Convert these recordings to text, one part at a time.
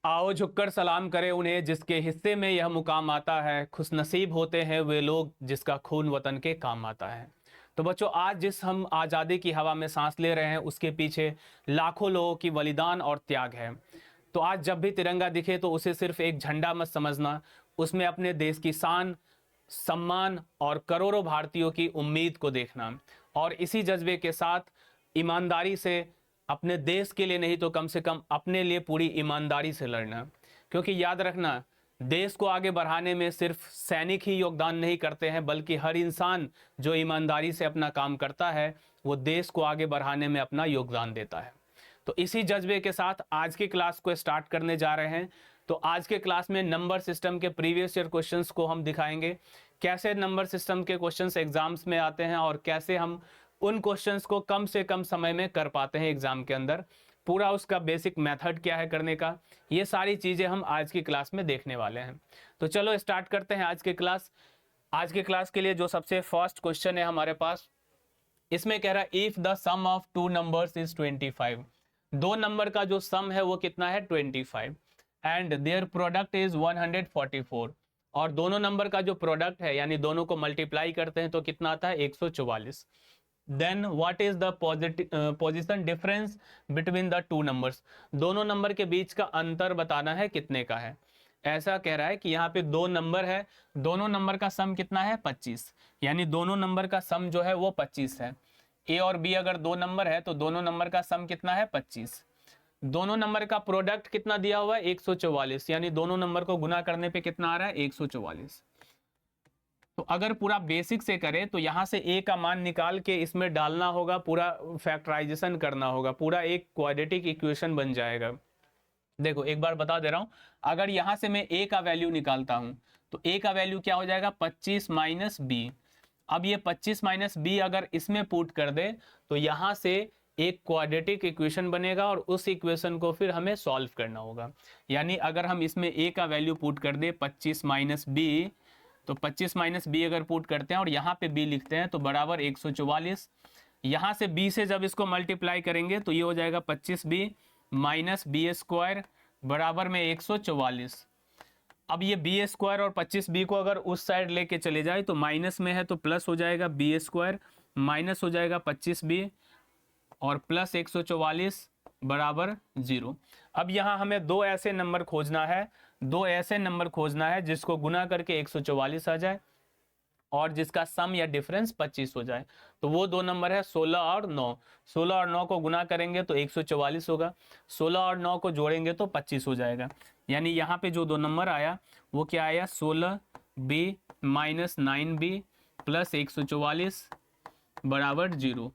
आओ झुककर सलाम करें उन्हें जिसके हिस्से में यह मुकाम आता है। खुशनसीब होते हैं वे लोग जिसका खून वतन के काम आता है। तो बच्चों, आज जिस हम आज़ादी की हवा में सांस ले रहे हैं उसके पीछे लाखों लोगों की बलिदान और त्याग है। तो आज जब भी तिरंगा दिखे तो उसे सिर्फ एक झंडा मत समझना, उसमें अपने देश की शान, सम्मान और करोड़ों भारतीयों की उम्मीद को देखना। और इसी जज्बे के साथ ईमानदारी से अपने देश के लिए नहीं तो कम से कम अपने लिए पूरी ईमानदारी से लड़ना। क्योंकि याद रखना, देश को आगे बढ़ाने में सिर्फ सैनिक ही योगदान नहीं करते हैं, बल्कि हर इंसान जो ईमानदारी से अपना काम करता है वो देश को आगे बढ़ाने में अपना योगदान देता है। तो इसी जज्बे के साथ आज की क्लास को स्टार्ट करने जा रहे हैं। तो आज के क्लास में नंबर सिस्टम के प्रीवियस ईयर क्वेश्चंस को हम दिखाएंगे, कैसे नंबर सिस्टम के क्वेश्चंस एग्जाम्स में आते हैं और कैसे हम उन क्वेश्चंस को कम से कम समय में कर पाते हैं एग्जाम के अंदर। पूरा उसका बेसिक मेथड क्या है करने का, ये सारी चीजें हम आज की क्लास में देखने वाले हैं। तो चलो स्टार्ट करते हैं आज की क्लास। आज की क्लास के लिए जो सबसे फर्स्ट क्वेश्चन है हमारे पास, इसमें कह रहा है if the sum of two numbers is 25। दो नंबर का जो सम है वो कितना है 25, एंड देयर प्रोडक्ट इज 144। और दोनों नंबर का जो प्रोडक्ट है यानी दोनों को मल्टीप्लाई करते हैं तो कितना आता है 144। Then what is the position difference between the two numbers. दोनों नंबर के बीच का अंतर बताना है कितने का है। ऐसा कह रहा है कि यहाँ पे दो नंबर है, दोनों नंबर का सम कितना है 25, यानी दोनों नंबर का सम जो है वो 25 है। ए और बी अगर दो नंबर है तो दोनों नंबर का सम कितना है 25। दोनों नंबर का प्रोडक्ट कितना दिया हुआ है 144, यानी दोनों नंबर को गुना करने पे कितना आ रहा है 144। तो अगर पूरा बेसिक से करें तो यहां से ए का मान निकाल के इसमें डालना होगा, पूरा फैक्टराइजेशन करना होगा, पूरा एक क्वाड्रेटिक इक्वेशन बन जाएगा। देखो एक बार बता दे रहा हूं, अगर यहां से मैं ए का वैल्यू निकालता हूं तो ए का वैल्यू क्या हो जाएगा 25 माइनस बी। अब ये 25 माइनस बी अगर इसमें पुट कर दे तो यहां से एक क्वाड्रेटिक इक्वेशन बनेगा और उस इक्वेशन को फिर हमें सॉल्व करना होगा। यानी अगर हम इसमें ए का वैल्यू पुट कर दे 25 माइनस बी, तो 25 माइनस बी अगर पुट करते हैं और यहाँ पे बी लिखते हैं तो बराबर 144। यहाँ से बी से जब इसको मल्टीप्लाई करेंगे तो ये हो जाएगा 25 बी माइनस बी स्क्वायर बराबर में 144। अब ये बी स्क्वायर और 25 बी को अगर उस साइड लेके चले जाए तो माइनस में है तो प्लस हो जाएगा बी स्क्वायर, माइनस हो जाएगा 25 बी और प्लस 144 बराबर 0। अब यहाँ हमें दो ऐसे नंबर खोजना है, दो ऐसे नंबर खोजना है जिसको गुना करके 144 आ जाए और जिसका सम या डिफरेंस 25 हो जाए। तो वो दो नंबर है 16 और 9। 16 और 9 को गुना करेंगे तो 144 होगा, 16 और 9 को जोड़ेंगे तो 25 हो जाएगा। यानी यहाँ पे जो दो नंबर आया वो क्या आया 16 बी माइनस 9 बी प्लस 144 बराबर 0।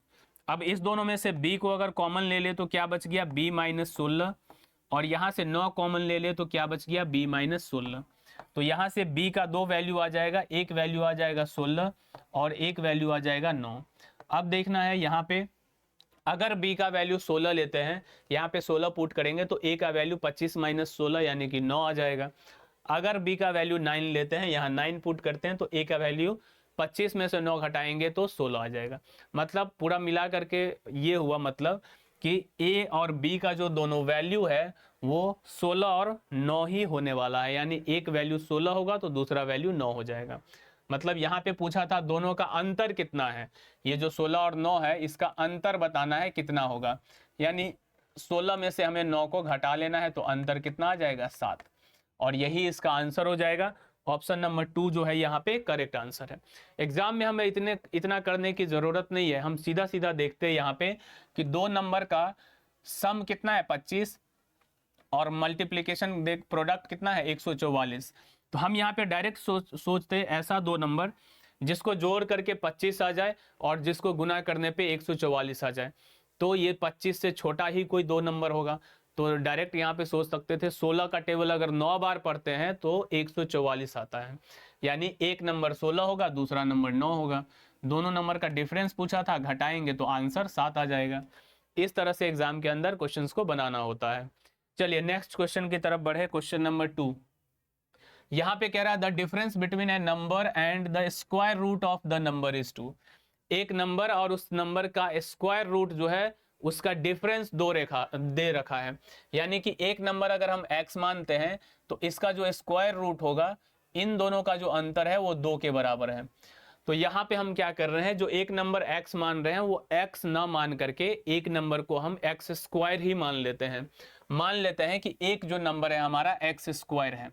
अब इस दोनों में से b को अगर कॉमन ले ले तो क्या बच गया b माइनस 16, और यहां से 9 कॉमन ले ले तो क्या बच गया b माइनस 16। तो यहां से b का दो वैल्यू आ जाएगा, एक वैल्यू आ जाएगा 16 और एक वैल्यू आ जाएगा 9। अब देखना है यहाँ पे अगर b का वैल्यू 16 लेते हैं, यहाँ पे 16 पुट करेंगे तो a का वैल्यू 25 माइनस 16 यानी कि 9 आ जाएगा। अगर b का वैल्यू 9 लेते हैं, यहाँ 9 पुट करते हैं तो a का वैल्यू 25 में से 9 घटाएंगे तो 16 आ जाएगा। मतलब पूरा मिला करके ये हुआ मतलब कि a और b का जो दोनों वैल्यू है वो 16 और 9 ही होने वाला है, यानी एक वैल्यू 16 होगा तो दूसरा वैल्यू 9 हो जाएगा। मतलब यहाँ पे पूछा था दोनों का अंतर कितना है, ये जो 16 और 9 है इसका अंतर बताना है कितना होगा, यानी 16 में से हमें 9 को घटा लेना है तो अंतर कितना आ जाएगा 7, और यही इसका आंसर हो जाएगा। ऑप्शन नंबर 2 जो है यहाँ पे करेक्ट आंसर है। एग्जाम में हमें इतना करने की जरूरत नहीं है, हम सीधा सीधा देखते हैं यहाँ पे कि दो नंबर का सम कितना है 25 और मल्टीप्लीकेशन देख प्रोडक्ट कितना है 144। तो हम यहाँ पे डायरेक्ट सोचते हैं ऐसा दो नंबर जिसको जोड़ करके 25 आ जाए और जिसको गुना करने पे 144 आ जाए, तो ये 25 से छोटा ही कोई दो नंबर होगा। तो डायरेक्ट यहाँ पे सोच सकते थे 16 का टेबल अगर 9 बार पढ़ते हैं तो 144 आता है, यानी एक नंबर 16 होगा दूसरा नंबर 9 होगा। दोनों नंबर का डिफरेंस पूछा था, घटाएंगे तो आंसर 7 आ जाएगा। इस तरह से एग्जाम के अंदर क्वेश्चंस को बनाना होता है। चलिए नेक्स्ट क्वेश्चन की तरफ बढ़े, क्वेश्चन नंबर 2। यहाँ पे कह रहा है the difference between a number and the square root of the number is 2। एक नंबर और उस नंबर का स्क्वायर रूट जो है उसका डिफरेंस दे रखा है। यानी कि एक नंबर अगर हम x मानते हैं तो इसका जो स्क्वायर रूट होगा, इन दोनों का जो अंतर है वो 2 के बराबर है। तो यहाँ पे हम क्या कर रहे हैं, जो एक नंबर x मान रहे हैं वो x ना मान करके एक नंबर को हम x स्क्वायर ही मान लेते हैं कि एक जो नंबर है हमारा x स्क्वायर है।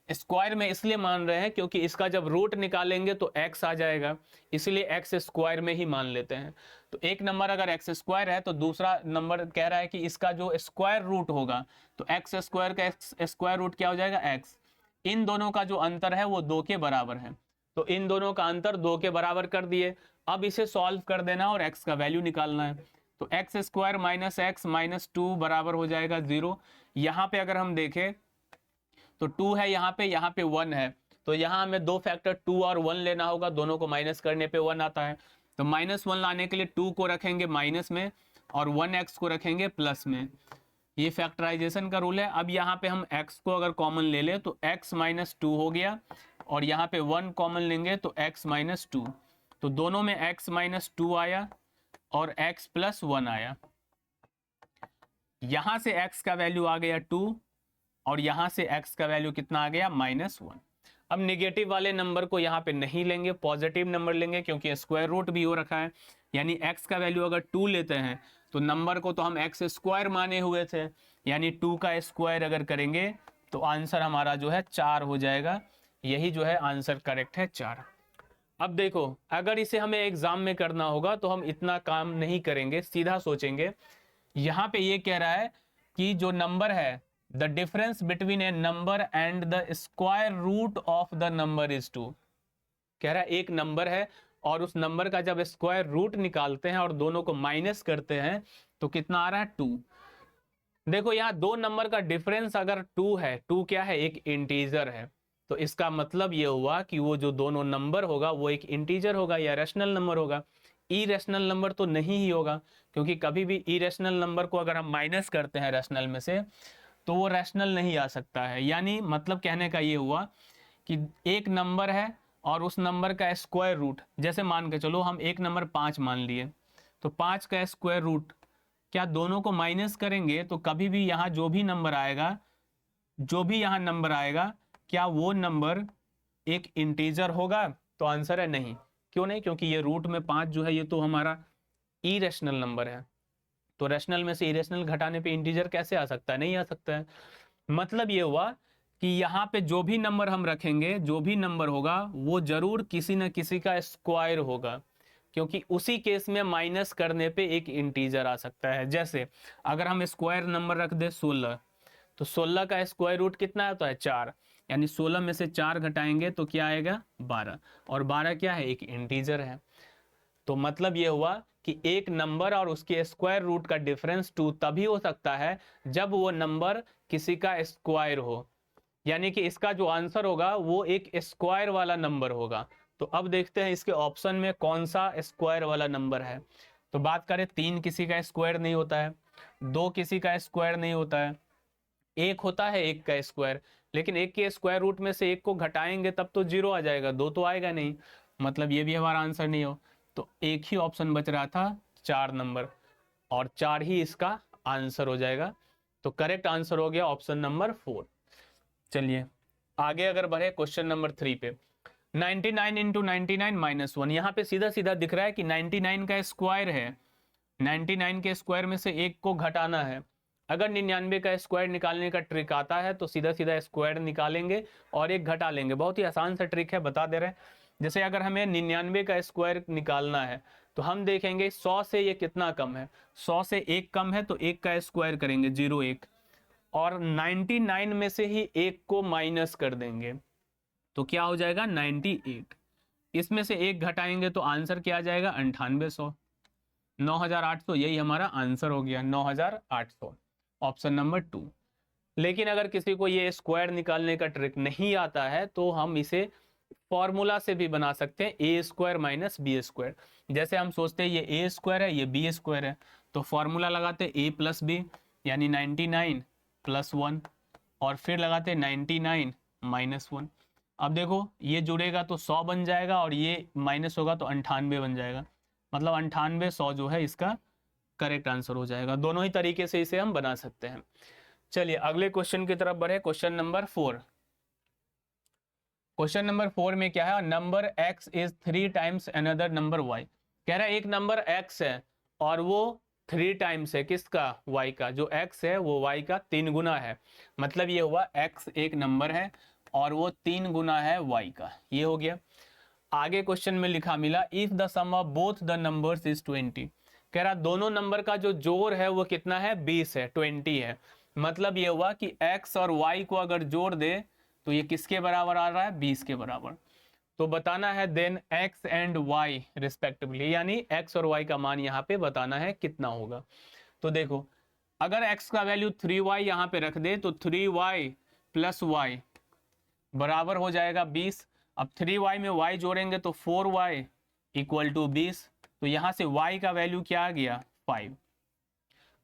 स्क्वायर में इसलिए मान रहे हैं क्योंकि इसका जब रूट निकालेंगे तो x आ जाएगा, इसलिए x स्क्वायर में ही मान लेते हैं। तो एक नंबर अगर x स्क्वायर है तो दूसरा नंबर कह रहा है कि इसका जो स्क्वायर रूट होगा, तो x स्क्वायर का स्क्वायर रूट क्या हो जाएगा, x। इन दोनों का जो अंतर है वो 2 के बराबर है, तो इन दोनों का अंतर 2 के बराबर कर दिए। अब इसे सॉल्व कर देना और x का वैल्यू निकालना है। तो x square minus x minus 2 बराबर हो जाएगा 0। यहाँ पे अगर हम देखें तो 2 है यहाँ पे 1 है, तो यहाँ हमें दो फैक्टर 2 और 1 लेना होगा, दोनों को माइनस करने पे 1 आता है। तो -1 लाने के लिए 2 को रखेंगे माइनस में और 1x को रखेंगे प्लस में। ये फैक्टराइजेशन का रूल है। अब यहाँ पे हम x को अगर कॉमन ले ले तो x माइनस 2 हो गया, और यहाँ पे 1 कॉमन लेंगे तो x माइनस 2। तो दोनों में x माइनस 2 आया और x प्लस 1 आया। यहाँ से x का वैल्यू आ गया 2 और यहाँ से x का वैल्यू कितना आ गया, -1। अब नेगेटिव वाले नंबर को यहाँ पे नहीं लेंगे, पॉजिटिव नंबर लेंगे क्योंकि स्क्वायर रूट भी हो रखा है। यानी x का वैल्यू अगर 2 लेते हैं तो नंबर को तो हम x स्क्वायर माने हुए थे, यानी 2 का स्क्वायर अगर करेंगे तो आंसर हमारा जो है 4 हो जाएगा। यही जो है आंसर करेक्ट है 4। अब देखो, अगर इसे हमें एग्जाम में करना होगा तो हम इतना काम नहीं करेंगे, सीधा सोचेंगे। यहाँ पे ये कह रहा है कि जो नंबर है, the difference between a number and the square root of the number is 2। कह रहा है एक नंबर है और उस नंबर का जब स्क्वायर रूट निकालते हैं और दोनों को माइनस करते हैं तो कितना आ रहा है, 2। देखो यहाँ दो नंबर का डिफरेंस अगर 2 है, 2 क्या है, एक इंटीजर है, तो इसका मतलब ये हुआ कि वो जो दोनों नंबर होगा वो एक इंटीजर होगा या रैशनल नंबर होगा। इरेशनल नंबर तो नहीं ही होगा, क्योंकि कभी भी इरेशनल नंबर को अगर हम माइनस करते हैं रैशनल में से तो वो रैशनल नहीं आ सकता है। यानी मतलब कहने का ये हुआ कि एक नंबर है और उस नंबर का स्क्वायर रूट, जैसे मान के चलो हम एक नंबर 5 मान लिए, तो 5 का स्क्वायर रूट, क्या दोनों को माइनस करेंगे तो कभी भी यहाँ जो भी नंबर आएगा, क्या वो नंबर एक इंटीजर होगा? तो आंसर है नहीं। क्यों नहीं? क्योंकि ये रूट में 5 जो है ये तो हमारा इरेशनल नंबर है, तो रैशनल में से इरेशनल घटाने पे इंटीजर कैसे आ सकता है? नहीं आ सकता है। मतलब ये हुआ कि यहाँ पे जो भी नंबर हम रखेंगे, जो भी नंबर होगा वो जरूर किसी न किसी का स्क्वायर होगा, क्योंकि उसी केस में माइनस करने पे एक इंटीजर आ सकता है। जैसे अगर हम स्क्वायर नंबर रख दे 16, तो 16 का स्क्वायर रूट कितना आता है, 4। यानी 16 में से 4 घटाएंगे तो क्या आएगा, 12, और 12 क्या है, एक इंटीजर है। तो मतलब ये हुआ कि एक नंबर और उसके स्क्वायर रूट का डिफरेंस 2 तभी हो सकता है जब वो नंबर किसी का स्क्वायर हो, यानी कि इसका जो आंसर होगा वो एक स्क्वायर वाला नंबर होगा। तो अब देखते हैं इसके ऑप्शन में कौन सा स्क्वायर वाला नंबर है। तो बात करें, 3 किसी का स्क्वायर नहीं होता है, 2 किसी का स्क्वायर नहीं होता है, 1 होता है 1 का स्क्वायर, लेकिन 1 के स्क्वायर रूट में से 1 को घटाएंगे तब तो 0 आ जाएगा, 2 तो आएगा नहीं, मतलब ये भी हमारा आंसर नहीं हो। तो एक ही ऑप्शन बच रहा था, 4 नंबर, और 4 ही इसका आंसर हो जाएगा। तो करेक्ट आंसर हो गया ऑप्शन नंबर 4। चलिए आगे अगर बढ़े क्वेश्चन नंबर 3 पे, 99 इंटू 99 माइनस 1। यहाँ पे सीधा सीधा दिख रहा है कि 99 का स्क्वायर है, 99 के स्क्वायर में से 1 को घटाना है। अगर 99 का स्क्वायर निकालने का ट्रिक आता है तो सीधा सीधा स्क्वायर निकालेंगे और 1 घटा लेंगे। बहुत ही आसान सा ट्रिक है, बता दे रहे हैं। जैसे अगर हमें 99 का स्क्वायर निकालना है तो हम देखेंगे 100 से ये कितना कम है, 100 से 1 कम है, तो 1 का स्क्वायर करेंगे 01, और 99 में से ही 1 को माइनस कर देंगे तो क्या हो जाएगा, 98। इसमें से 1 घटाएंगे तो आंसर क्या आ जाएगा, 9800, 9800, यही हमारा आंसर हो गया 9800, ऑप्शन नंबर 2। लेकिन अगर किसी को ये स्क्वायर निकालने का ट्रिक नहीं आता है तो हम इसे फॉर्मूला से भी बना सकते हैं, ए स्क्वायर माइनस बी स्क्वायर। जैसे हम सोचते हैं ये ए स्क्वायर है, ये बी स्क्वायर है, तो फॉर्मूला लगाते हैं ए प्लस बी, यानी 99 प्लस 1, और फिर लगाते हैं 99 माइनस 1। अब देखो ये जुड़ेगा तो 100 बन जाएगा और ये माइनस होगा तो 98 बन जाएगा, मतलब 98 100 जो है इसका करेक्ट आंसर हो जाएगा। दोनों ही तरीके से इसे हम बना सकते हैं। चलिए अगले क्वेश्चन की तरफ बढ़े, क्वेश्चन नंबर 4। क्वेश्चन नंबर 4 में क्या है, number x is 3 times another number y। कह रहा है एक नंबर x है और वो 3 टाइम्स है किसका, y का। जो x है वो y का 3 गुना है। मतलब ये हुआ x एक नंबर है और वो 3 गुना है y का, ये हो गया। आगे क्वेश्चन में लिखा मिला if the sum of both the numbers is 20। कह रहा दोनों नंबर का जो जोड़ है वो कितना है, 20 है, 20 है। मतलब ये हुआ कि x और y को अगर जोड़ दे तो ये किसके बराबर आ रहा है, 20 के बराबर। तो बताना है then x and y respectively, यानी x और y का मान यहाँ पे बताना है कितना होगा। तो देखो अगर x का वैल्यू 3y यहाँ पे रख दे तो 3y प्लस y बराबर हो जाएगा 20। अब 3y में y जोड़ेंगे तो 4y इक्वल टू 20। तो यहाँ से y का वैल्यू क्या आ गया, 5।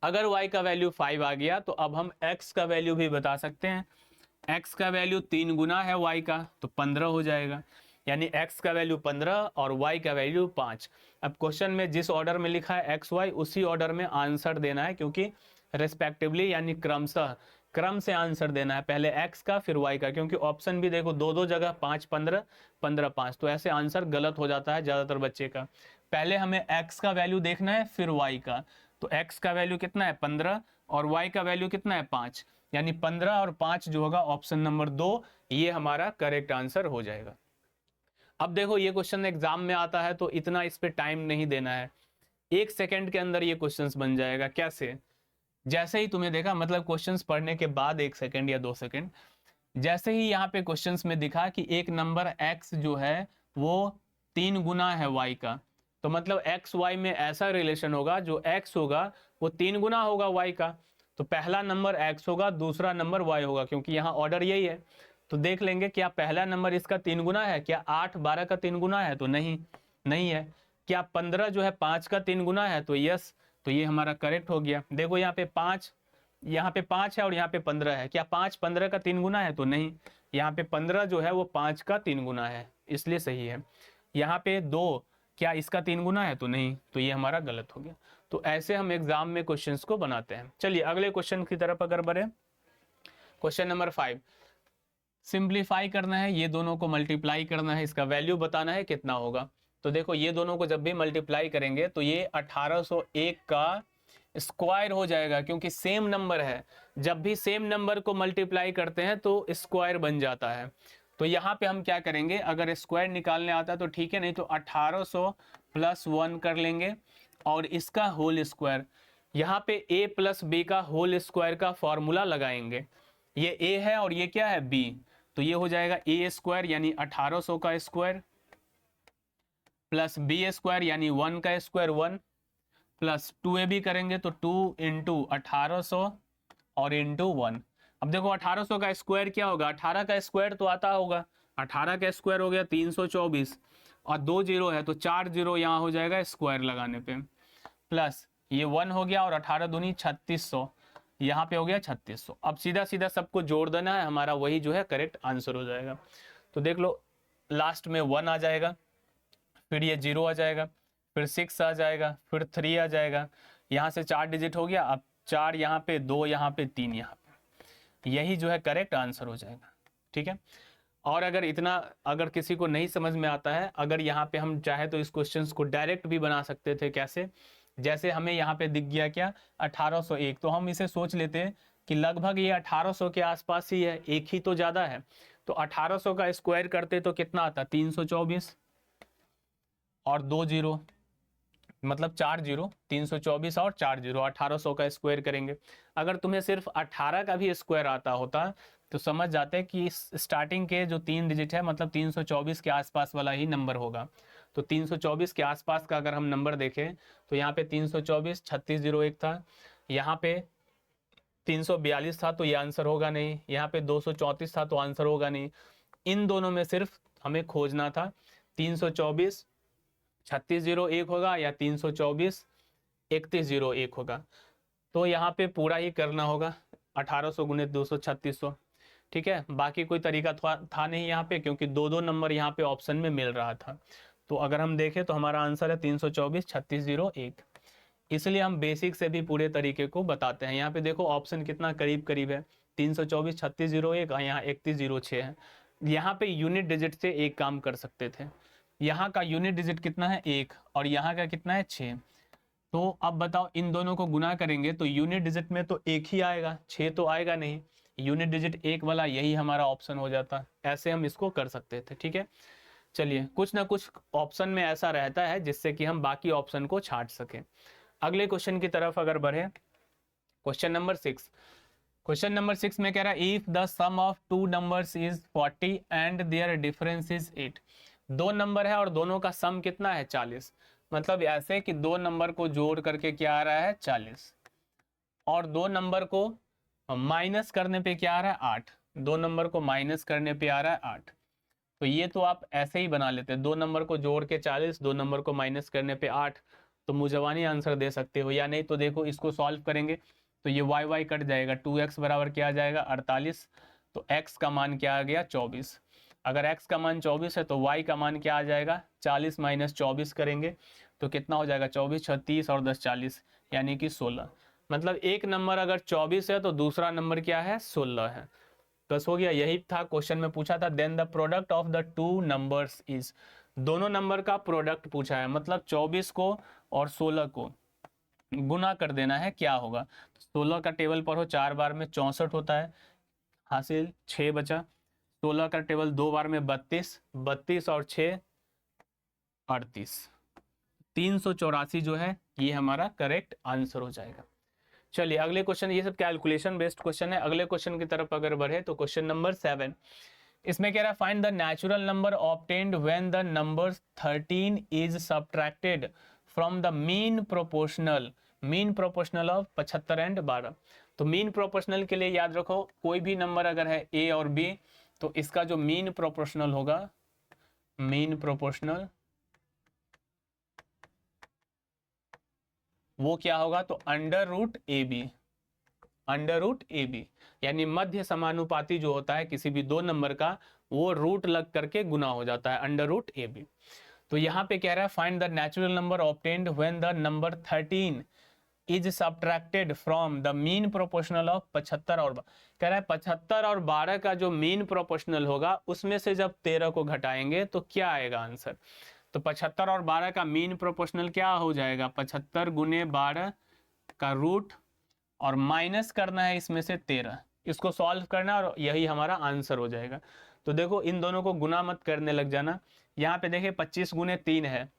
अगर y का वैल्यू 5 आ गया तो अब हम x का वैल्यू भी बता सकते हैं। x का वैल्यू 3 गुना है y का तो 15 हो जाएगा, यानी x का वैल्यू 15 और y का वैल्यू 5। अब क्वेश्चन में जिस ऑर्डर में लिखा है x y उसी ऑर्डर में आंसर देना है, क्योंकि रेस्पेक्टिवली यानी क्रमशः क्रम से आंसर देना है, पहले x का फिर y का। क्योंकि ऑप्शन भी देखो दो दो जगह 5 15 15 5, तो ऐसे आंसर गलत हो जाता है ज़्यादातर बच्चे का। पहले हमें x का वैल्यू देखना है फिर y का। तो x का वैल्यू कितना है 15 और y का वैल्यू कितना है 5, यानी 15 और 5 जो होगा ऑप्शन नंबर 2, ये हमारा करेक्ट आंसर हो जाएगा। अब देखो ये क्वेश्चन एग्जाम में आता है तो इतना इस पे टाइम नहीं देना है, 1 सेकंड के अंदर ये क्वेश्चंस बन जाएगा। कैसे, जैसे ही तुम्हें देखा, मतलब क्वेश्चंस पढ़ने के बाद 1 सेकंड या 2 सेकंड, जैसे ही यहाँ पे क्वेश्चंस में दिखा कि एक नंबर x जो है वो 3 गुना है y का, तो मतलब x y में ऐसा रिलेशन होगा जो x होगा वो 3 गुना होगा y का। तो पहला नंबर x होगा, दूसरा नंबर y होगा, क्योंकि यहाँ ऑर्डर यही है। तो देख लेंगे क्या पहला नंबर इसका 3 गुना है, क्या 8 12 का 3 गुना है, तो नहीं, नहीं है। क्या 15 जो है 5 का 3 गुना है, तो यस। तो ये हमारा करेक्ट हो गया। देखो यहाँ पे 5, यहाँ पे 5 है और यहाँ पे 15 है, क्या 5 15 का 3 गुना है, तो नहीं। यहाँ पे 15 जो है वो 5 का 3 गुना है, इसलिए सही है। यहाँ पे 2, क्या इसका 3 गुना है, तो नहीं, तो ये हमारा गलत हो गया। तो ऐसे हम एग्जाम में क्वेश्चंस को बनाते हैं। चलिए अगले क्वेश्चन की तरफ अगर बढ़े, क्वेश्चन नंबर 5। सिंप्लीफाई करना है, ये दोनों को मल्टीप्लाई करना है, इसका वैल्यू बताना है कितना होगा। तो देखो ये दोनों को जब भी मल्टीप्लाई करेंगे तो ये 1801 का स्क्वायर हो जाएगा, क्योंकि सेम नंबर है। जब भी सेम नंबर को मल्टीप्लाई करते हैं तो स्क्वायर बन जाता है। तो यहाँ पे हम क्या करेंगे, अगर स्क्वायर निकालने आता है तो ठीक है, नहीं तो 1800 प्लस 1 कर लेंगे और इसका होल स्क्वायर। यहाँ पे a प्लस बी का होल स्क्वायर का फॉर्मूला लगाएंगे। ये a है और ये क्या है b, तो ये हो जाएगा a स्क्वायर यानी 1800 का स्क्वायर प्लस b स्क्वायर यानी 1 का स्क्वायर 1 प्लस 2ab करेंगे तो 2 इंटू 1800 और इंटू 1। अब देखो 1800 का स्क्वायर क्या होगा, 18 का स्क्वायर तो आता होगा, 18 का स्क्वायर हो गया 324 और 2 जीरो है तो 4 जीरो यहाँ हो जाएगा स्क्वायर लगाने पे, प्लस ये 1 हो गया और 18 दूनी 3600, यहाँ पे हो गया 3600। अब सीधा सीधा सबको जोड़ देना है, हमारा वही जो है करेक्ट आंसर हो जाएगा। तो देख लो लास्ट में 1 आ जाएगा, फिर ये 0 आ जाएगा, फिर 6 आ जाएगा, फिर 3 आ जाएगा, यहाँ से 4 डिजिट हो गया। अब 4 यहाँ पे, 2 यहाँ पे, 3 यहाँ पे, यही जो है करेक्ट आंसर हो जाएगा। ठीक है। और अगर इतना अगर किसी को नहीं समझ में आता है, अगर यहाँ पे हम चाहे तो इस क्वेश्चन को डायरेक्ट भी बना सकते थे। कैसे, जैसे हमें यहाँ पे दिख गया क्या 1801, तो हम इसे सोच लेते हैं कि लगभग ये 1800 के आसपास ही है, एक ही तो ज़्यादा है। तो 1800 का स्क्वायर करते तो कितना आता, 324 और 2 जीरो, मतलब 4 जीरो, 324 और 4 जीरो, 1800 का स्क्वायर करेंगे। अगर तुम्हें सिर्फ 18 का भी स्क्वायर आता होता तो समझ जाते कि स्टार्टिंग के जो 3 डिजिट है मतलब 324 के आसपास वाला ही नंबर होगा। तो 324 के आसपास का अगर हम नंबर देखें तो यहाँ पे 324 3601 था, यहाँ पे 342 था तो ये आंसर होगा नहीं, यहाँ पे 234 था तो आंसर होगा नहीं। इन दोनों में सिर्फ हमें खोजना था 324 3601 होगा या 324 3101 होगा। तो यहाँ पे पूरा ही करना होगा 1800 गुने 200 3600। ठीक है, बाकी कोई तरीका था नहीं यहाँ पे, क्योंकि दो दो नंबर यहाँ पे ऑप्शन में मिल रहा था। तो अगर हम देखें तो हमारा आंसर है 324 3601। इसलिए हम बेसिक से भी पूरे तरीके को बताते हैं। यहाँ पे देखो ऑप्शन कितना करीब करीब है, 324, 3601 और यहाँ 3106 है। यहाँ पे यूनिट डिजिट से एक काम कर सकते थे। यहाँ का यूनिट डिजिट कितना है 1 और यहाँ का कितना है 6। तो अब बताओ इन दोनों को गुना करेंगे तो यूनिट डिजिट में तो 1 ही आएगा, 6 तो आएगा नहीं। यूनिट डिजिट 1 वाला यही हमारा ऑप्शन हो जाता। ऐसे हम इसको कर सकते थे, ठीक है। चलिए, कुछ ना कुछ ऑप्शन में ऐसा रहता है जिससे कि हम बाकी ऑप्शन को छांट सकें। अगले क्वेश्चन की तरफ अगर बढ़े, क्वेश्चन नंबर 6। क्वेश्चन नंबर 6 में कह रहा है if the sum of two numbers is 40 and their difference is 8। दो नंबर है और दोनों का सम कितना है 40। मतलब ऐसे कि दो नंबर को जोड़ करके क्या आ रहा है 40 और दो नंबर को माइनस करने पे क्या आ रहा है 8। दो नंबर को माइनस करने पे आ रहा है 8। तो ये तो आप ऐसे ही बना लेते हैं, दो नंबर को जोड़ के 40, दो नंबर को माइनस करने पे 8, तो मुझवानी आंसर दे सकते हो। या नहीं तो देखो इसको सॉल्व करेंगे तो ये वाई वाई कट जाएगा, 2x बराबर क्या आ जाएगा 48। तो x का मान क्या आ गया 24। अगर x का मान 24 है तो y का मान क्या आ जाएगा 40 माइनस 24 करेंगे तो कितना हो जाएगा 24, 36 और 10 40 यानी कि 16। मतलब एक नंबर अगर 24 है तो दूसरा नंबर क्या है 16 है। बस हो गया, यही था क्वेश्चन में पूछा था। Then the product of the two numbers is, दोनों नंबर का प्रोडक्ट पूछा है, मतलब 24 को और 16 को गुना कर देना है, क्या होगा। 16 का टेबल पढ़ो 4 बार में 64 होता है, हासिल 6 बचा। 16 का टेबल 2 बार में 32, 32 और 6 38, 384 जो है ये हमारा करेक्ट आंसर हो जाएगा। चलिए अगले क्वेश्चन, ये सब कैलकुलेशन बेस्ड क्वेश्चन है। अगले क्वेश्चन की तरफ अगर बढ़े तो क्वेश्चन नंबर 7। इसमें कह रहा है find the natural number obtained when the number 13 is subtracted from the mean proportional of 75 and 12। तो मीन प्रोपोर्शनल के लिए याद रखो, कोई भी नंबर अगर है ए और बी तो इसका जो मीन प्रोपोर्शनल होगा, मीन प्रोपोर्शनल वो क्या होगा तो under root A B, under root A B यानी मध्य समानुपाती जो होता है किसी भी दो नंबर का, वो रूट लग करके गुना हो जाता है, अंडर रूट ए बी। तो यहाँ पे कह रहा है find the natural number obtained when the number 13 is subtracted from the mean proportional of 75 और कह रहा है 75 और 12 का जो मीन प्रोपोर्शनल होगा उसमें से जब 13 को घटाएंगे तो क्या आएगा आंसर। तो 75 और 12 का मीन प्रोपोर्शनल क्या हो जाएगा 75 गुने 12 का रूट और माइनस करना है इसमें से 13, इसको सॉल्व करना और यही हमारा आंसर हो जाएगा। तो देखो इन दोनों को गुना मत करने लग जाना। यहाँ पे देखिए 25 गुने 3 है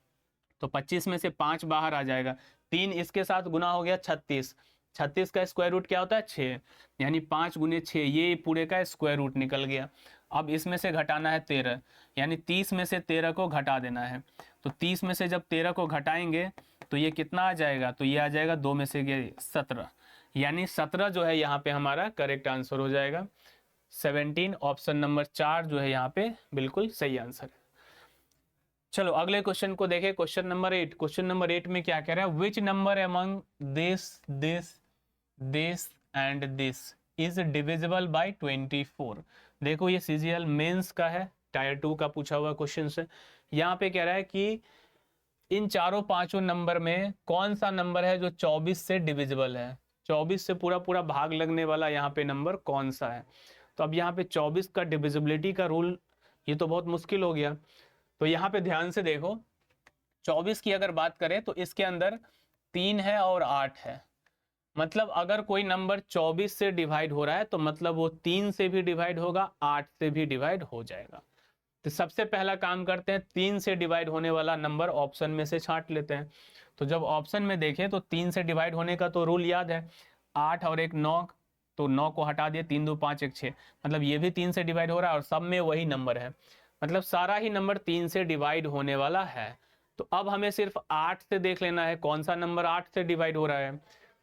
तो 25 में से 5 बाहर आ जाएगा, 3 इसके साथ गुना हो गया 36, 36 का स्क्वायर रूट क्या होता है 6, यानी 5 गुने 6 ये पूरे का स्क्वायर रूट निकल गया। अब इसमें से घटाना है 13, यानी 30 में से 13 को घटा देना है। तो 30 में से जब 13 को घटाएंगे तो ये कितना आ जाएगा, तो ये आ जाएगा 2 में से 17, यानी 17 जो है यहाँ पे हमारा करेक्ट आंसर हो जाएगा। 17 ऑप्शन नंबर 4 जो है यहाँ पे बिल्कुल सही आंसर है। चलो अगले क्वेश्चन को देखें, क्वेश्चन नंबर 8। क्वेश्चन नंबर 8 में क्या कह रहा है which number among this this this and this is divisible by 24। देखो ये सीजीएल मेंस का है, टायर 2 का पूछा हुआ क्वेश्चन से। यहाँ पे कह रहा है कि इन चारों पांचों नंबर में कौन सा नंबर है जो 24 से डिविजिबल है, 24 से पूरा पूरा भाग लगने वाला यहाँ पे नंबर कौन सा है। तो अब यहाँ पे 24 का डिविजिबिलिटी का रूल, ये तो बहुत मुश्किल हो गया। तो यहाँ पे ध्यान से देखो 24 की अगर बात करें तो इसके अंदर 3 है और 8 है, मतलब अगर कोई नंबर 24 से डिवाइड हो रहा है तो मतलब वो 3 से भी डिवाइड होगा, 8 से भी डिवाइड हो जाएगा। तो सबसे पहला काम करते हैं 3 से डिवाइड होने वाला नंबर ऑप्शन में से छांट लेते हैं। तो जब ऑप्शन में देखें तो 3 से डिवाइड होने का तो रूल याद है, 8 और 1 9, तो 9 को हटा दिए, 3 2 5 1 6, मतलब ये भी 3 से डिवाइड हो रहा है और सब में वही नंबर है, मतलब सारा ही नंबर 3 से डिवाइड होने वाला है। तो अब हमें सिर्फ 8 से देख लेना है कौन सा नंबर 8 से डिवाइड हो रहा है।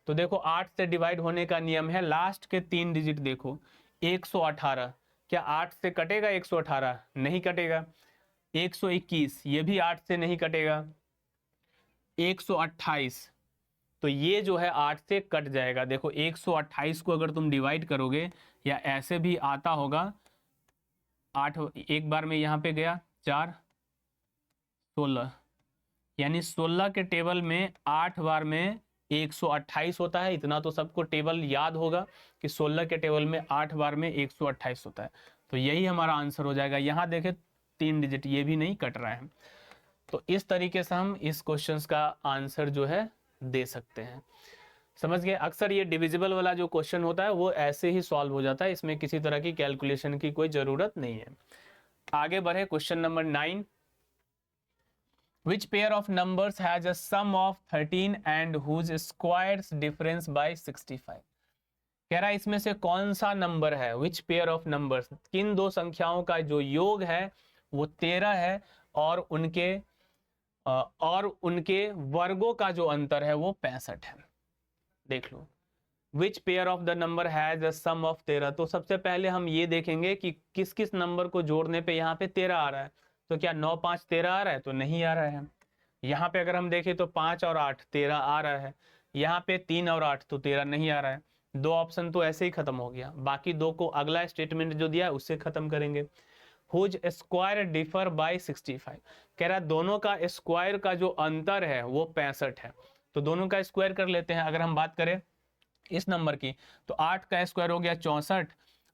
तो देखो 8 से डिवाइड होने का नियम है लास्ट के 3 डिजिट देखो 118, क्या 8 से कटेगा 118, नहीं कटेगा। 121 ये भी 8 से नहीं कटेगा। 128 तो ये जो है 8 से कट जाएगा। देखो 128 को अगर तुम डिवाइड करोगे या ऐसे भी आता होगा, 8 एक बार में यहाँ पे गया 4 16, यानी 16 के टेबल में 8 बार में 128 होता है। इतना तो सबको टेबल याद होगा कि 16 के टेबल में 8 बार में 128 होता है। तो यही हमारा आंसर हो जाएगा। यहाँ देखें 3 डिजिट ये भी नहीं कट रहा है। तो इस तरीके से हम इस क्वेश्चंस का आंसर जो है दे सकते हैं। समझ गए। अक्सर ये डिविजिबल वाला जो क्वेश्चन होता है वो ऐसे ही सॉल्व हो जाता है, इसमें किसी तरह की कैलकुलेशन की कोई जरूरत नहीं है। आगे बढ़े question number 9। Which pair of numbers has a sum of 13 and whose squares difference by 65? कह रहा है इसमें से कौन सा नंबर है, विच पेयर ऑफ नंबर्स, किन दो संख्याओं का जो योग है वो 13 है और उनके वर्गों का जो अंतर है वो 65 है। देख लो, which pair of the number has a sum of 13। तो सबसे पहले हम ये देखेंगे कि किस किस नंबर को जोड़ने पे यहाँ पे 13 आ रहा है। तो क्या 9 5 13 आ रहा है? तो नहीं आ रहा है। यहाँ पे अगर हम देखें तो 5 और 8 13 आ रहा है। यहाँ पे 3 और 8 तो 13 नहीं आ रहा है। दो ऑप्शन तो ऐसे ही खत्म हो गया। बाकी दो को अगला स्टेटमेंट जो दिया है उससे खत्म करेंगे। हुज स्क्वायर डिफर बाय 65, कह रहा है दोनों का स्क्वायर का जो अंतर है वो 65 है। तो दोनों का स्क्वायर कर लेते हैं। अगर हम बात करें इस नंबर की तो 8 का स्क्वायर हो गया 64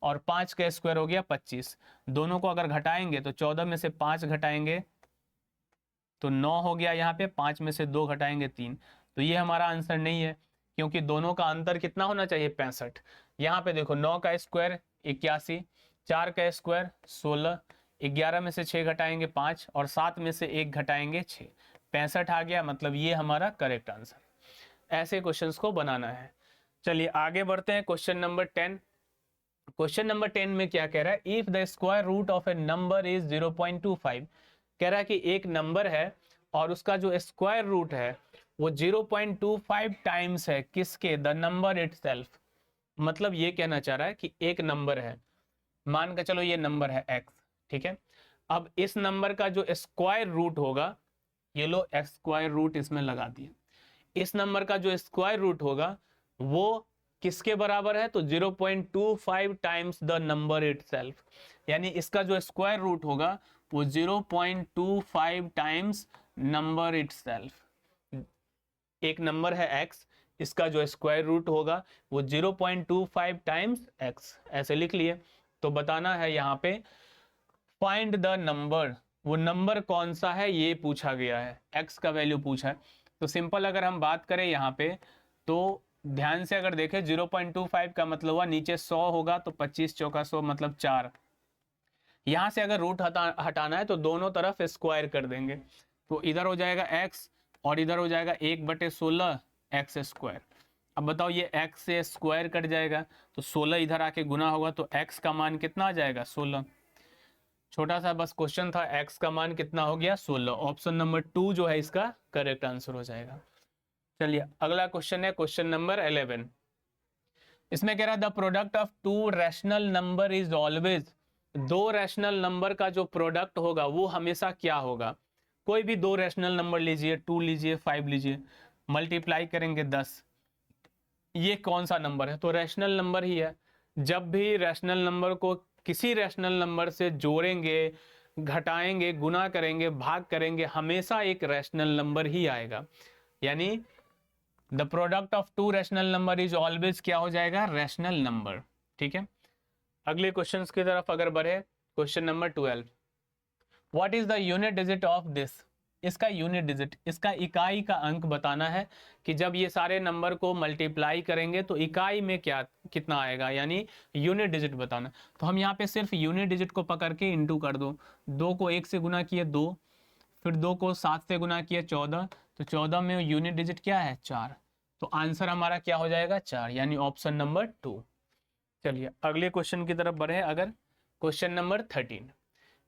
और 5 का स्क्वायर हो गया 25। दोनों को अगर घटाएंगे तो 14 में से 5 घटाएंगे तो 9 हो गया। यहाँ पे 5 में से 2 घटाएंगे 3। तो ये हमारा आंसर नहीं है, क्योंकि दोनों का अंतर कितना होना चाहिए? 65। यहाँ पे देखो 9 का स्क्वायर 81, 4 का स्क्वायर 16, 11 में से 6 घटाएंगे 5 और 7 में से 1 घटाएंगे 6, 65 आ गया। मतलब ये हमारा करेक्ट आंसर। ऐसे क्वेश्चंस को बनाना है। चलिए आगे बढ़ते हैं। Question number 10। क्वेश्चन नंबर 10 में क्या कह रहा है? If the square root of a number is 0.25, कह रहा है कि एक नंबर है और उसका जो स्क्वायर रूट है वो 0.25 टाइम्स है किसके? The number itself. मतलब ये कहना चाह रहा है कि एक नंबर है, मान के चलो ये नंबर है x, ठीक है। अब इस नंबर का जो स्क्वायर रूट होगा, ये लो स्क्वायर रूट इसमें लगा दिए, इस नंबर का जो स्क्वायर रूट होगा वो किसके बराबर है? तो 0.25 टाइम्स द नंबर इटसेल्फ। यानी इसका जो स्क्वायर रूट होगा वो 0.25 टाइम्स नंबर इटसेल्फ। एक नंबर है x, इसका जो स्क्वायर रूट होगा वो 0.25 टाइम्स x, ऐसे लिख लिए। तो बताना है यहाँ पे फाइंड द नंबर, वो नंबर कौन सा है ये पूछा गया है, x का वैल्यू पूछा है। तो सिंपल अगर हम बात करें यहाँ पे तो ध्यान से अगर देखें 0.25 का मतलब हुआ नीचे 100 होगा तो 25 चौका 100 मतलब 4। यहाँ से अगर रूट हटाना है तो दोनों तरफ स्क्वायर कर देंगे। तो इधर हो जाएगा x और इधर हो जाएगा 1/16 एक्स स्क्वायर। अब बताओ ये x से स्क्वायर कट जाएगा तो 16 इधर आके गुना होगा तो x का मान कितना आ जाएगा? 16। छोटा सा बस क्वेश्चन था, x का मान कितना हो गया? 16। ऑप्शन नंबर 2 जो है इसका करेक्ट आंसर हो जाएगा। चलिए अगला क्वेश्चन है क्वेश्चन नंबर 11। इसमें कह रहा है the product of to rational number is always, दो रैशनल नंबर का जो प्रोडक्ट होगा वो हमेशा क्या होगा? कोई भी दो रैशनल नंबर लीजिए, 2 लीजिए, 5 लीजिए, मल्टीप्लाई करेंगे 10, ये कौन सा नंबर है? तो रैशनल नंबर ही है। जब भी रैशनल नंबर को किसी रैशनल नंबर से जोड़ेंगे, घटाएंगे, गुना करेंगे, भाग करेंगे, हमेशा एक रैशनल नंबर ही आएगा। यानी the product of to rational number is always क्या हो जाएगा? Rational number. ठीक है, अगले क्वेश्चंस की तरफ अगर बढ़े, question number 12। What is the unit digit of this? इसका यूनिट डिजिट, इसका इकाई का अंक बताना है कि जब ये सारे नंबर को मल्टीप्लाई करेंगे तो इकाई में क्या कितना आएगा, यानी यूनिट डिजिट बताना। तो हम यहाँ पे सिर्फ यूनिट डिजिट को पकड़ के इंटू कर दो। 2 को 1 से गुना किए 2, फिर 2 को 7 से गुना किए 14, तो 14 में यूनिट डिजिट क्या है? 4। तो आंसर हमारा क्या हो जाएगा? 4, यानी ऑप्शन नंबर 2। चलिए अगले क्वेश्चन की तरफ बढ़े। अगर क्वेश्चन नंबर 13,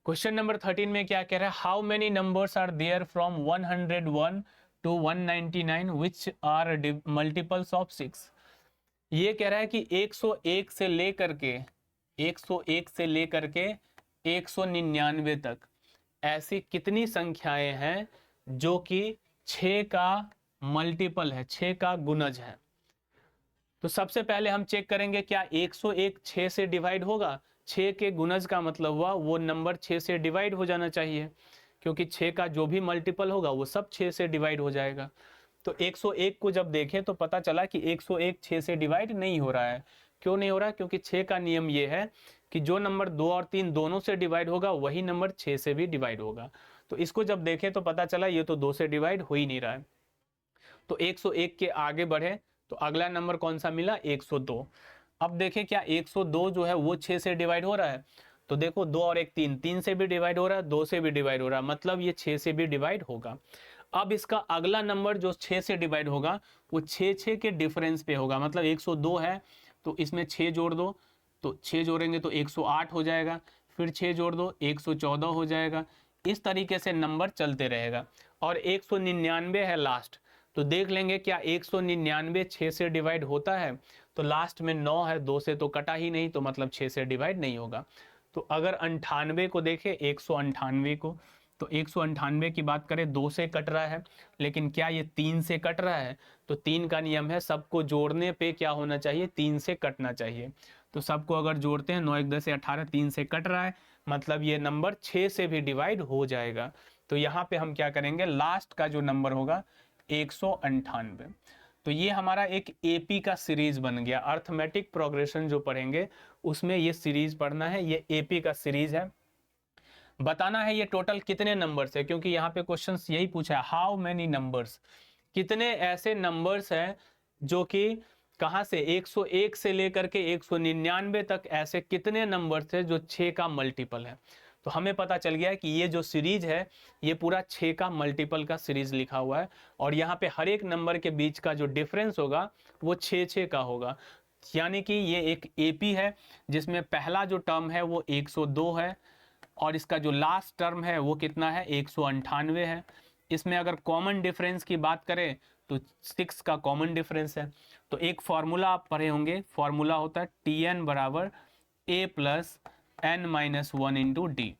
क्वेश्चन नंबर 13 में क्या कह रहा है? How many numbers are there from 101 to 199 which are multiples of 6। ये कह रहा है कि 101 से लेकर के 199 तक ऐसी कितनी संख्याएं हैं जो कि 6 का मल्टीपल है, 6 का गुणज है। तो सबसे पहले हम चेक करेंगे क्या 101 6 से डिवाइड होगा? 6 के गुणज का मतलब हुआ वो नंबर 6 से डिवाइड हो जाना चाहिए, क्योंकि 6 का जो भी मल्टीपल होगा वो सब 6 से डिवाइड हो जाएगा। तो 101 को जब देखें तो पता चला कि 101 6 से डिवाइड नहीं हो रहा है। क्यों नहीं हो रहा है? क्योंकि 6 का नियम ये है कि जो नंबर 2 और 3 दोनों से डिवाइड होगा वही नंबर 6 से भी डिवाइड होगा। तो इसको जब देखें तो पता चला ये तो 2 से डिवाइड हो ही नहीं रहा है। तो 101 के आगे बढ़े तो अगला नंबर कौन सा मिला? 102। अब देखें क्या 102 जो है वो 6 से डिवाइड हो रहा है? तो देखो 2 और 1 3, 3 से भी डिवाइड हो रहा है, 2 से भी डिवाइड हो रहा है, मतलब ये 6 से भी डिवाइड होगा। अब इसका अगला नंबर जो 6 से डिवाइड होगा वो 6 के डिफरेंस पे होगा। मतलब 102 है तो इसमें 6 जोड़ दो, तो 6 जोड़ेंगे तो 108 हो जाएगा, फिर 6 जोड़ दो 114 हो जाएगा। इस तरीके से नंबर चलते रहेगा। और 199 है लास्ट, तो देख लेंगे क्या 199 6 से डिवाइड होता है? तो लास्ट में 9 है, 2 से तो कटा ही नहीं, तो मतलब 6 से डिवाइड नहीं होगा। तो अगर 98 को देखें, 198 को, तो 198 की बात करें 2 से कट रहा है, लेकिन क्या ये 3 से कट रहा है? तो 3 का नियम है सबको जोड़ने पे क्या होना चाहिए? 3 से कटना चाहिए। तो सबको अगर जोड़ते हैं 9 1 10 18, 3 से कट रहा है, मतलब ये नंबर 6 से भी डिवाइड हो जाएगा। तो यहाँ पे हम क्या करेंगे? लास्ट का जो नंबर होगा 198। तो ये हमारा एक एपी का सीरीज बन गया। अर्थमेटिक प्रोग्रेशन जो पढ़ेंगे उसमें ये सीरीज पढ़ना है। ये एपी का सीरीज है। बताना है ये टोटल कितने नंबर्स है, क्योंकि यहाँ पे क्वेश्चन यही पूछा है, हाउ मेनी नंबर्स, कितने ऐसे नंबर्स हैं जो कि कहाँ से 101 से लेकर के 199 तक ऐसे कितने नंबर्स है जो 6 का मल्टीपल है। तो हमें पता चल गया है कि ये जो सीरीज है ये पूरा 6 का मल्टीपल का सीरीज लिखा हुआ है, और यहाँ पे हर एक नंबर के बीच का जो डिफरेंस होगा वो 6 का होगा। यानी कि ये एक एपी है जिसमें पहला जो टर्म है वो 102 है, और इसका जो लास्ट टर्म है वो कितना है? 198 है। इसमें अगर कॉमन डिफरेंस की बात करें तो 6 का कॉमन डिफरेंस है। तो एक फॉर्मूला आप पढ़े होंगे, फॉर्मूला होता है Tn बराबर a plus n minus 1 into D.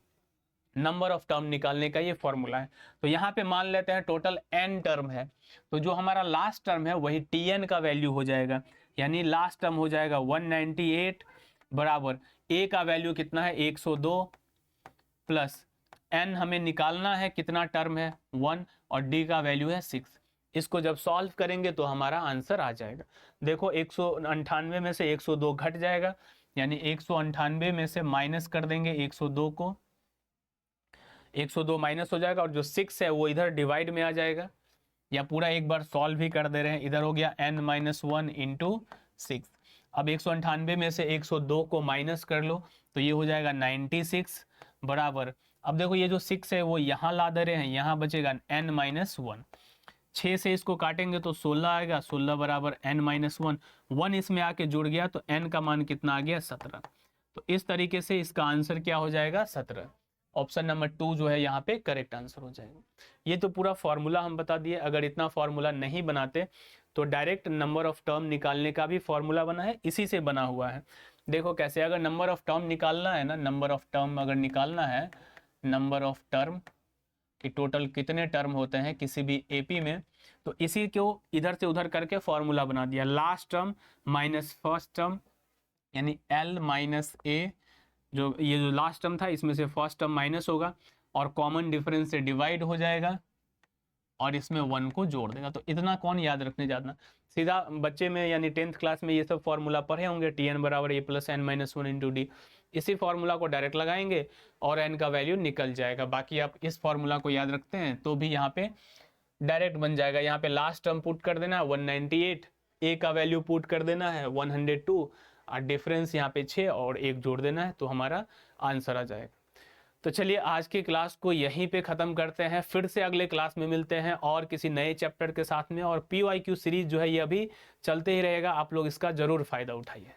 Number of term निकालने का ये फॉर्मूला है। तो यहाँ पे मान लेते हैं टोटल n टर्म है, तो जो हमारा लास्ट टर्म है वही Tn का वैल्यू हो जाएगा, यानी लास्ट टर्म हो जाएगा 198 बराबर a का वैल्यू कितना है? 102 प्लस n हमें निकालना है कितना टर्म है? 1, और d का वैल्यू है 6। इसको जब सॉल्व करेंगे तो हमारा आंसर आ जाएगा। देखो 198 में से 102 घट जाएगा, यानी 198 में से माइनस कर देंगे 102 को, 102 माइनस हो जाएगा, और जो 6 है वो इधर डिवाइड में आ जाएगा, या पूरा एक बार सॉल्व भी कर दे रहे हैं। इधर हो गया n माइनस 1 इंटू 6। अब 198 में से 102 को माइनस कर लो तो ये हो जाएगा 96 बराबर, अब देखो ये जो 6 है वो यहाँ ला दे रहे हैं, यहाँ बचेगा n माइनस 1। 6 से इसको काटेंगे तो 16 आएगा, 16 बराबर n माइनस 1, 1 इसमें आके जुड़ गया तो n का मान कितना आ गया? 17। तो इस तरीके से इसका आंसर क्या हो जाएगा? 17। ऑप्शन नंबर 2 जो है यहाँ पे करेक्ट आंसर हो जाएगा। ये तो पूरा फॉर्मूला हम बता दिए। अगर इतना फॉर्मूला नहीं बनाते तो डायरेक्ट नंबर ऑफ टर्म निकालने का भी फॉर्मूला बना है, इसी से बना हुआ है। देखो कैसे, अगर नंबर ऑफ टर्म निकालना है ना, नंबर ऑफ टर्म अगर निकालना है, नंबर ऑफ टर्म कि टोटल कितने टर्म होते हैं किसी भी एपी में, तो इसी को इधर से उधर करके फॉर्मूला बना दिया। Last term minus first term, यानी L माइनस ए, जो ये जो लास्ट टर्म था इसमें से फर्स्ट टर्म माइनस होगा और कॉमन डिफरेंस से डिवाइड हो जाएगा और इसमें 1 को जोड़ देगा। तो इतना कौन याद रखने जाना, सीधा बच्चे में यानी 10th क्लास में ये सब फॉर्मूला पढ़े होंगे, Tn बराबर a plus n minus 1 into D. इसी फॉर्मूला को डायरेक्ट लगाएंगे और n का वैल्यू निकल जाएगा। बाकी आप इस फॉर्मूला को याद रखते हैं तो भी यहाँ पे डायरेक्ट बन जाएगा। यहाँ पे लास्ट टर्म पुट कर देना 198, a का वैल्यू पुट कर देना है 102 और डिफरेंस यहाँ पे 6 और 1 जोड़ देना है, तो हमारा आंसर आ जाएगा। तो चलिए आज की क्लास को यहीं पे ख़त्म करते हैं, फिर से अगले क्लास में मिलते हैं और किसी नए चैप्टर के साथ में। और PYQ सीरीज जो है ये अभी चलते ही रहेगा, आप लोग इसका ज़रूर फ़ायदा उठाइए।